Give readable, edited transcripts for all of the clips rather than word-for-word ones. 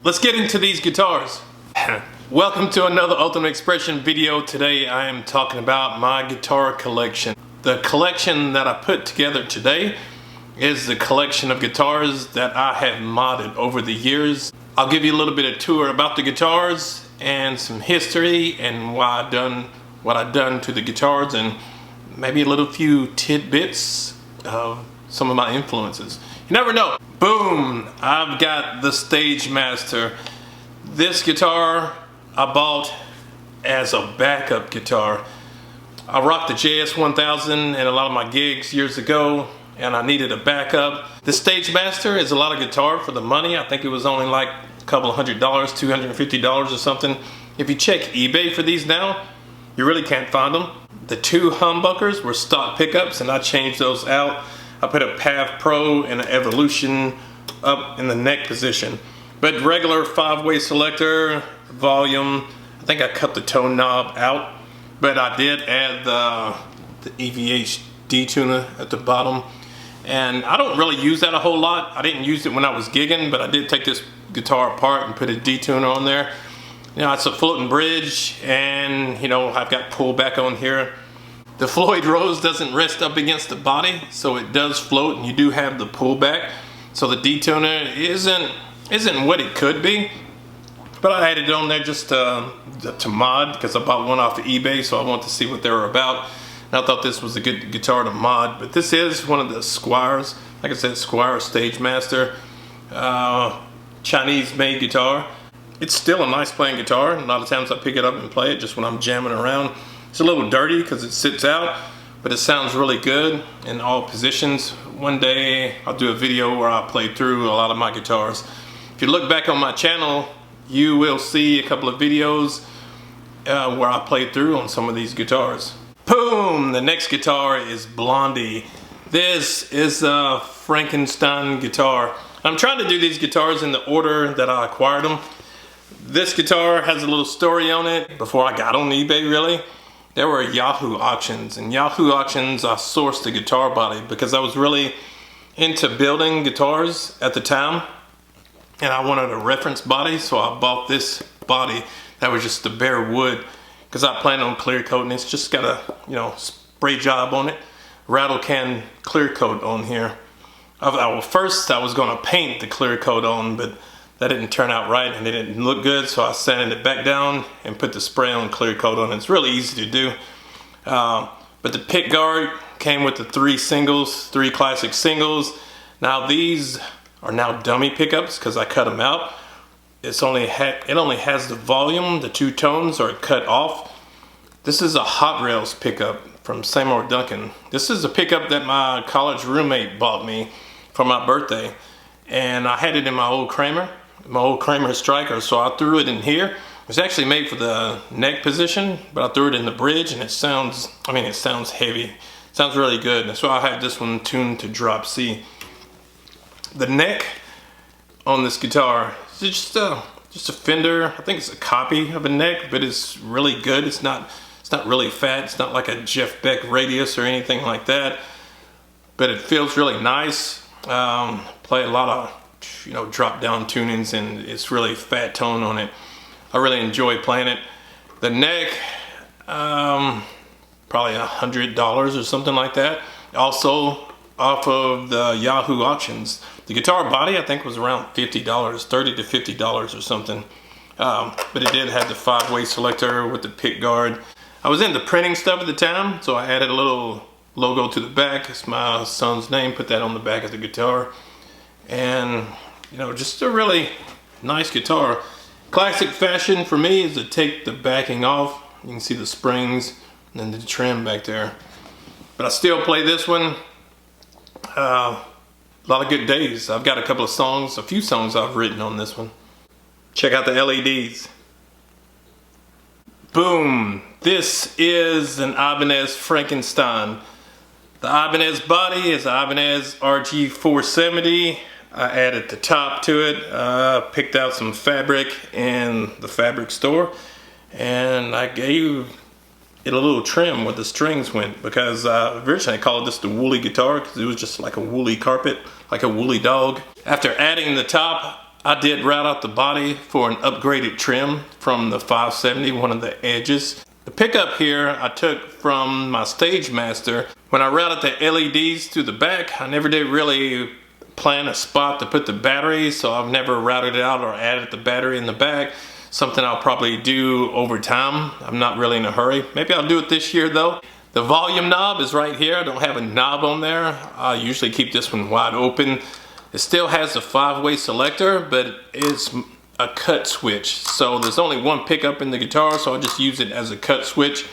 Let's get into these guitars. Welcome to another Ultimate Expression video. Today I am talking about my guitar collection. The collection that I put together today is the collection of guitars that I have modded over the years. I'll give you a little bit of tour about the guitars and some history and why I've done what I've done to the guitars, and maybe a little few tidbits of some of my influences. You never know. Boom! I've got the Stage Master. This guitar I bought as a backup guitar. I rocked the JS1000 in a lot of my gigs years ago, and I needed a backup. The Stage Master is a lot of guitar for the money. I think it was only like a couple of $100, $250 or something. If you check eBay for these now, you really can't find them. The two humbuckers were stock pickups, and I changed those out. I put a Path Pro and an Evolution up in the neck position. But regular 5-way selector, volume, I think I cut the tone knob out. But I did add the EVH detuner at the bottom. And I don't really use that a whole lot. I didn't use it when I was gigging, but I did take this guitar apart and put a detuner on there. You know, it's a floating bridge, and you know, I've got pullback on here. The Floyd Rose doesn't rest up against the body, so it does float, and you do have the pullback. So the detuner isn't what it could be. But I added it on there just to mod, because I bought one off of eBay, so I wanted to see what they were about. And I thought this was a good guitar to mod. But this is one of the Squiers. Like I said, Squier Stage Master. Chinese-made guitar. It's still a nice playing guitar. A lot of times I pick it up and play it just when I'm jamming around. It's a little dirty because it sits out, but it sounds really good in all positions. One day I'll do a video where I play through a lot of my guitars. If you look back on my channel, you will see a couple of videos where I played through on some of these guitars. Boom! The next guitar is Blondie. This is a Frankenstein guitar. I'm trying to do these guitars in the order that I acquired them. This guitar has a little story on it. Before I got on eBay, really, there were Yahoo auctions. And Yahoo auctions, I sourced the guitar body because I was really into building guitars at the time. And I wanted a reference body, so I bought this body that was just the bare wood, because I planned on clear coating. It's just got a, you know, spray job on it. Rattle can clear coat on here. First I was going to paint the clear coat on, but that didn't turn out right and it didn't look good, so I sanded it back down and put the spray on clear coat on. It's really easy to do. But the pick guard came with the three classic singles. Now these are now dummy pickups because I cut them out. It only has the volume, the two tones are cut off. This is a Hot Rails pickup from Seymour Duncan. This is a pickup that my college roommate bought me for my birthday, and I had it in my old Kramer Striker, so I threw it in here. It was actually made for the neck position, but I threw it in the bridge, and it sounds heavy. It sounds really good. That's why I have this one tuned to drop C. The neck on this guitar is just a Fender. I think it's a copy of a neck, but it's really good. It's not really fat. It's not like a Jeff Beck Radius or anything like that, but it feels really nice. Play a lot of, you know, drop down tunings, and it's really fat tone on it. I really enjoy playing it. The neck, probably $100 or something like that. Also off of the Yahoo auctions. The guitar body I think was around $50, $30 to $50 or something. But it did have the 5-way selector with the pick guard. I was into printing stuff at the time, so I added a little logo to the back. It's my son's name, put that on the back of the guitar. And you know, just a really nice guitar. Classic fashion for me is to take the backing off. You can see the springs and then the trim back there. But I still play this one. A lot of good days. I've got a few songs I've written on this one. Check out the LEDs. Boom! This is an Ibanez Frankenstein. The Ibanez body is Ibanez RG470. I added the top to it. Picked out some fabric in the fabric store, and I gave it a little trim where the strings went, because originally I called this the woolly guitar because it was just like a woolly carpet, like a woolly dog. After adding the top, I did route out the body for an upgraded trim from the 570, one of the edges. The pickup here I took from my Stage Master. When I routed the LEDs to the back, I never did really plan a spot to put the battery, so I've never routed it out or added the battery in the back. Something I'll probably do over time. I'm not really in a hurry. Maybe I'll do it this year though. The volume knob is right here. I don't have a knob on there. I usually keep this one wide open. It still has a 5-way selector, but it's a cut switch. So there's only one pickup in the guitar, so I just use it as a cut switch.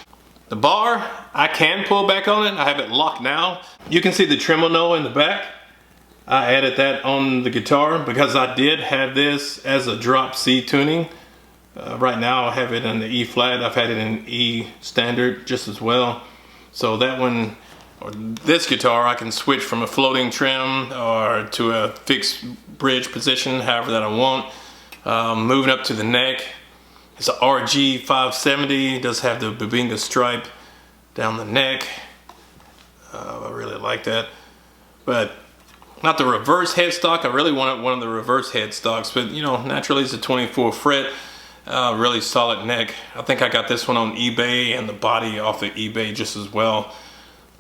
The bar, I can pull back on it. I have it locked now. You can see the tremolo in the back. I added that on the guitar because I did have this as a drop C tuning. Right now I have it in the E flat. I've had it in E standard just as well. So that one, or this guitar, I can switch from a floating trim or to a fixed bridge position, however that I want. Moving up to the neck, it's a RG 570. It does have the Bubinga stripe down the neck. I really like that. But not the reverse headstock. I really wanted one of the reverse headstocks, but you know, naturally it's a 24 fret. Really solid neck. I think I got this one on eBay and the body off of eBay just as well.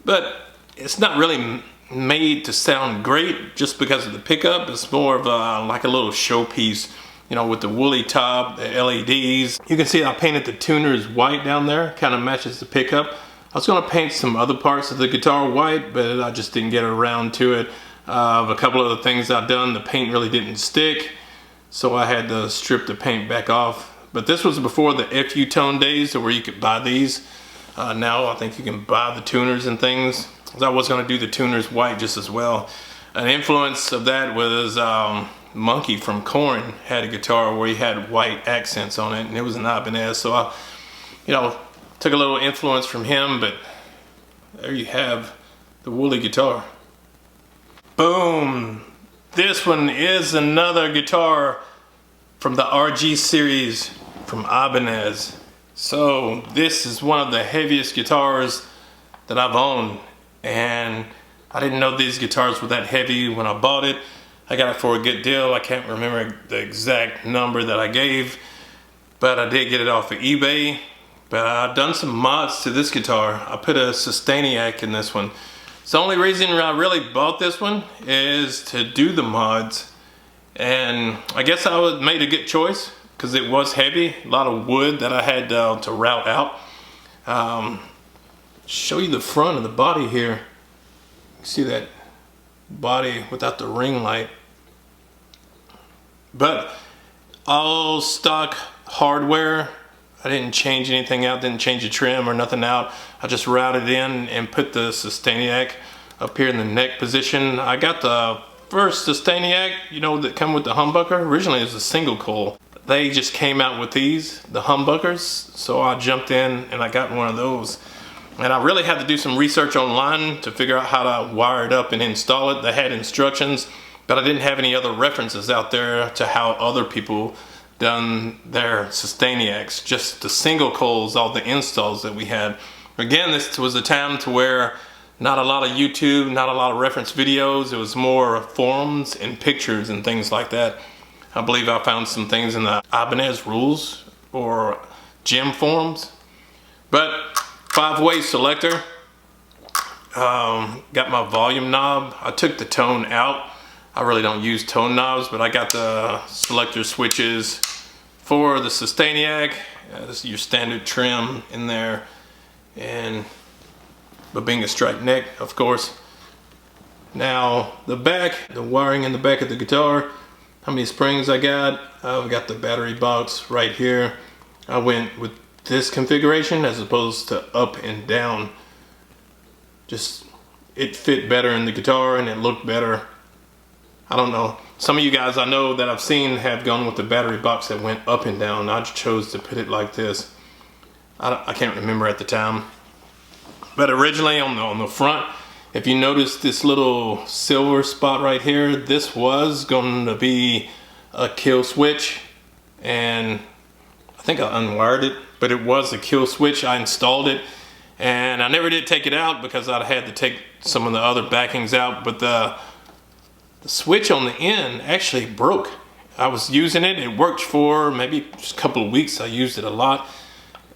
But it's not really made to sound great just because of the pickup. It's more of like a little showpiece, you know, with the woolly top, the LEDs. You can see I painted the tuners white down there, kind of matches the pickup. I was going to paint some other parts of the guitar white, but I just didn't get around to it. A couple of the things I've done, the paint really didn't stick, so I had to strip the paint back off. But this was before the FU tone days where you could buy these. Now I think you can buy the tuners and things. I was going to do the tuners white just as well. An influence of that was Monkey from Korn had a guitar where he had white accents on it, and it was an Ibanez. So I, you know, took a little influence from him, but there you have the woolly guitar. Boom! This one is another guitar from the RG series from Ibanez. So this is one of the heaviest guitars that I've owned, and I didn't know these guitars were that heavy when I bought it. I got it for a good deal. I can't remember the exact number that I gave, but I did get it off of eBay. But I've done some mods to this guitar. I put a Sustainiac in this one. So the only reason I really bought this one is to do the mods. And I guess I made a good choice because it was heavy, a lot of wood that I had to route out. Show you the front of the body here. See that body without the ring light. But all stock hardware. I didn't change anything out, didn't change the trim or nothing out. I just routed in and put the Sustainiac up here in the neck position. I got the first Sustainiac, you know, that come with the humbucker. Originally it was a single coil. They just came out with these, the humbuckers, so I jumped in and I got one of those. And I really had to do some research online to figure out how to wire it up and install it. They had instructions, but I didn't have any other references out there to how other people done their Sustainiacs. Just the single coils, all the installs that we had. Again, this was a time to where not a lot of YouTube, not a lot of reference videos. It was more forums and pictures and things like that. I believe I found some things in the Ibanez rules or gym forums. But 5-way selector. Got my volume knob. I took the tone out. I really don't use tone knobs, but I got the selector switches for the Sustainiac. This is your standard trim in there. And Bubinga stripe neck, of course. Now the back, the wiring in the back of the guitar, how many springs I got? I've got the battery box right here. I went with this configuration as opposed to up and down. Just, it fit better in the guitar and it looked better. I don't know. Some of you guys I know that I've seen have gone with the battery box that went up and down. I chose to put it like this. I can't remember at the time. But originally on the front, if you notice this little silver spot right here, this was going to be a kill switch, and I think I unwired it, but it was a kill switch. I installed it, and I never did take it out because I had to take some of the other backings out, but the switch on the end actually broke. I was using it. It worked for maybe just a couple of weeks. I used it a lot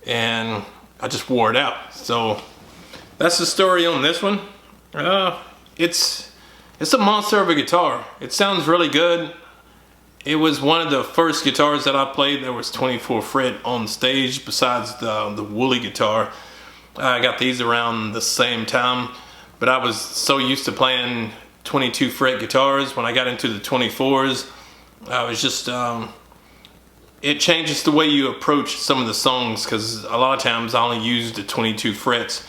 and I just wore it out. So that's the story on this one. It's a monster of a guitar. It sounds really good. It was one of the first guitars that I played that was 24 fret on stage, besides the woolly guitar. I got these around the same time, but I was so used to playing 22 fret guitars. When I got into the 24s, I was just, it changes the way you approach some of the songs, because a lot of times I only use the 22 frets.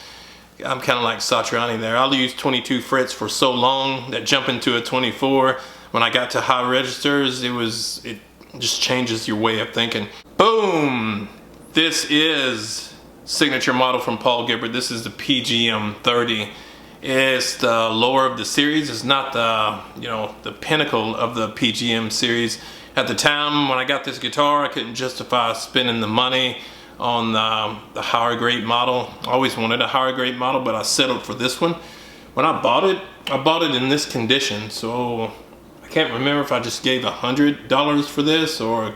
I'm kind of like Satriani there. I'll use 22 frets for so long that jump into a 24. When I got to high registers, it just changes your way of thinking. Boom! This is signature model from Paul Gilbert. This is the PGM 30. It's the lower of the series. It's not the pinnacle of the PGM series. At the time when I got this guitar, I couldn't justify spending the money on the higher grade model. I always wanted a higher grade model, but I settled for this one. When I bought it in this condition. So I can't remember if I just gave $100 for this or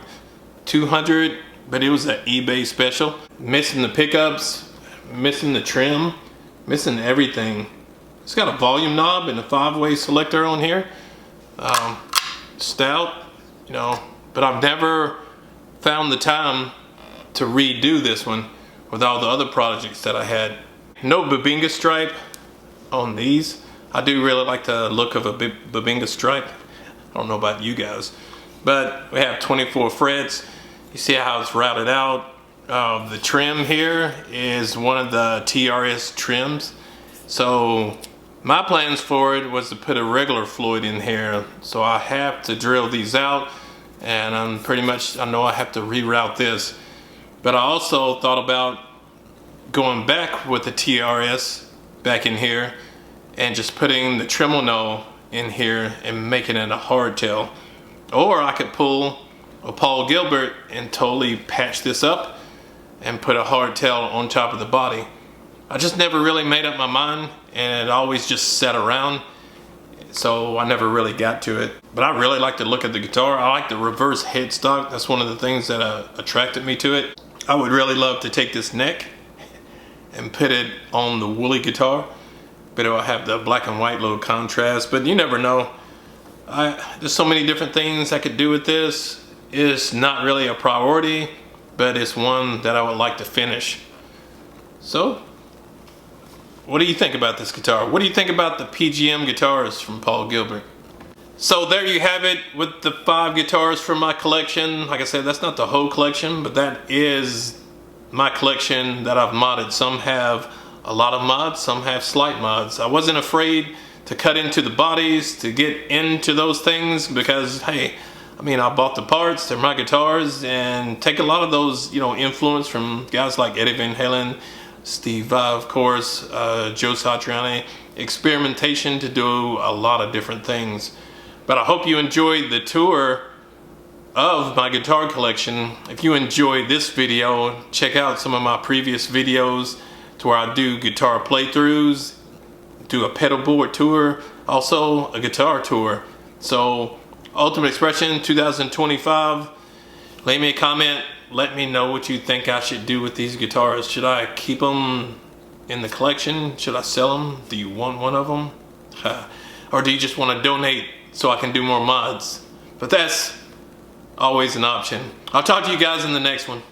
$200, but it was an eBay special. Missing the pickups, missing the trim, missing everything. It's got a volume knob and a 5-way selector on here. Stout, but I've never found the time to redo this one with all the other projects that I had. No Babinga stripe on these. I do really like the look of a Babinga stripe. I don't know about you guys, but we have 24 frets. You see how it's routed out. The trim here is one of the TRS trims. So my plans for it was to put a regular Floyd in here. So I have to drill these out, and I know I have to reroute this. But I also thought about going back with the TRS back in here and just putting the tremolo in here and making it a hardtail. Or I could pull a Paul Gilbert and totally patch this up and put a hardtail on top of the body. I just never really made up my mind, and it always just sat around, so I never really got to it. But I really like the look of the guitar. I like the reverse headstock. That's one of the things that attracted me to it. I would really love to take this neck and put it on the woolly guitar, but it will have the black and white little contrast. But you never know. There's so many different things I could do with this. It's not really a priority, but it's one that I would like to finish. So, what do you think about this guitar? What do you think about the PGM guitars from Paul Gilbert? So there you have it with the 5 guitars from my collection. Like I said, that's not the whole collection, but that is my collection that I've modded. Some have a lot of mods, some have slight mods. I wasn't afraid to cut into the bodies, to get into those things, because hey, I bought the parts, they're my guitars, and take a lot of those, influence from guys like Eddie Van Halen, Steve Vai, of course, Joe Satriani. Experimentation to do a lot of different things. But I hope you enjoyed the tour of my guitar collection. If you enjoyed this video, check out some of my previous videos to where I do guitar playthroughs, do a pedal board tour, also a guitar tour. So Ultimate Expression 2025, leave me a comment. Let me know what you think I should do with these guitars. Should I keep them in the collection? Should I sell them? Do you want one of them? Or do you just want to donate so I can do more mods? But that's always an option. I'll talk to you guys in the next one.